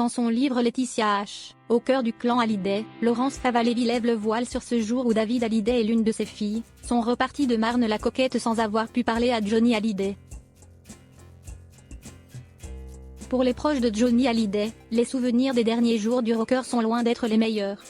Dans son livre Laetitia H., au cœur du clan Hallyday, Laurence Favalelli lève le voile sur ce jour où David Hallyday et l'une de ses filles sont repartis de Marne-la-Coquette sans avoir pu parler à Johnny Hallyday. Pour les proches de Johnny Hallyday, les souvenirs des derniers jours du rocker sont loin d'être les meilleurs.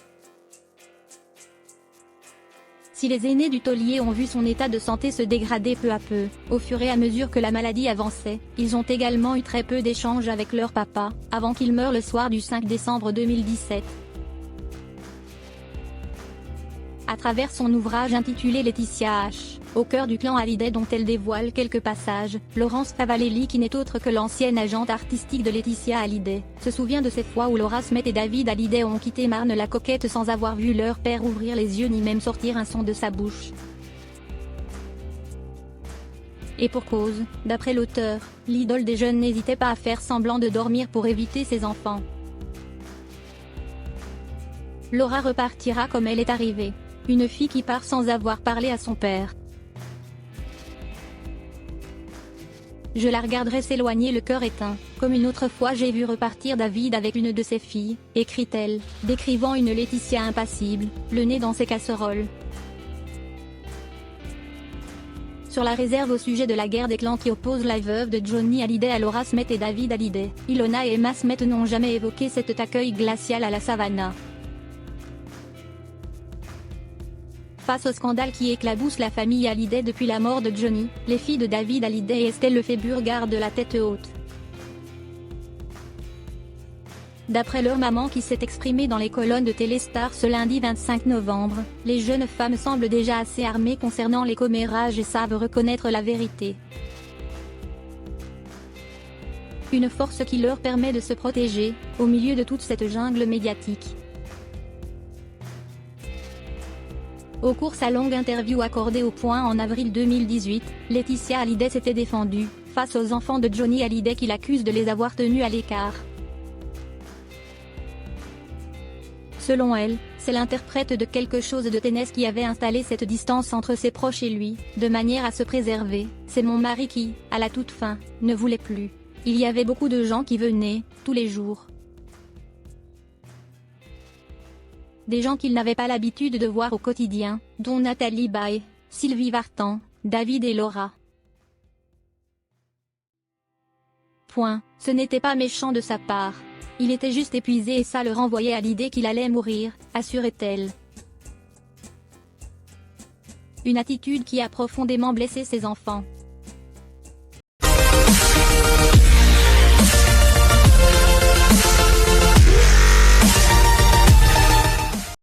Si les aînés du taulier ont vu son état de santé se dégrader peu à peu, au fur et à mesure que la maladie avançait, ils ont également eu très peu d'échanges avec leur papa, avant qu'il meure le soir du 5 décembre 2017. À travers son ouvrage intitulé Laetitia H., au cœur du clan Hallyday dont elle dévoile quelques passages, Laurence Favalelli, qui n'est autre que l'ancienne agente artistique de Laetitia Hallyday, se souvient de ces fois où Laura Smith et David Hallyday ont quitté Marne-la-Coquette sans avoir vu leur père ouvrir les yeux ni même sortir un son de sa bouche. Et pour cause, d'après l'auteur, l'idole des jeunes n'hésitait pas à faire semblant de dormir pour éviter ses enfants. Laura repartira comme elle est arrivée. Une fille qui part sans avoir parlé à son père. Je la regarderai s'éloigner le cœur éteint, comme une autre fois j'ai vu repartir David avec une de ses filles, écrit-elle, décrivant une Laetitia impassible, le nez dans ses casseroles. Sur la réserve au sujet de la guerre des clans qui oppose la veuve de Johnny Hallyday à Laura Smith et David Hallyday, Ilona et Emma Smith n'ont jamais évoqué cet accueil glacial à la Savannah. Face au scandale qui éclabousse la famille Hallyday depuis la mort de Johnny, les filles de David Hallyday et Estelle Lefébure gardent la tête haute. D'après leur maman qui s'est exprimée dans les colonnes de Téléstar ce lundi 25 novembre, les jeunes femmes semblent déjà assez armées concernant les commérages et savent reconnaître la vérité. Une force qui leur permet de se protéger, au milieu de toute cette jungle médiatique. Au cours de sa longue interview accordée au Point en avril 2018, Laetitia Hallyday s'était défendue, face aux enfants de Johnny Hallyday qui l'accusent de les avoir tenus à l'écart. Selon elle, c'est l'interprète de quelque chose de ténèbre qui avait installé cette distance entre ses proches et lui, de manière à se préserver. C'est mon mari qui, à la toute fin, ne voulait plus. Il y avait beaucoup de gens qui venaient, tous les jours. Des gens qu'il n'avait pas l'habitude de voir au quotidien, dont Nathalie Baye, Sylvie Vartan, David et Laura. Ce n'était pas méchant de sa part. Il était juste épuisé et ça le renvoyait à l'idée qu'il allait mourir, assurait-elle. Une attitude qui a profondément blessé ses enfants.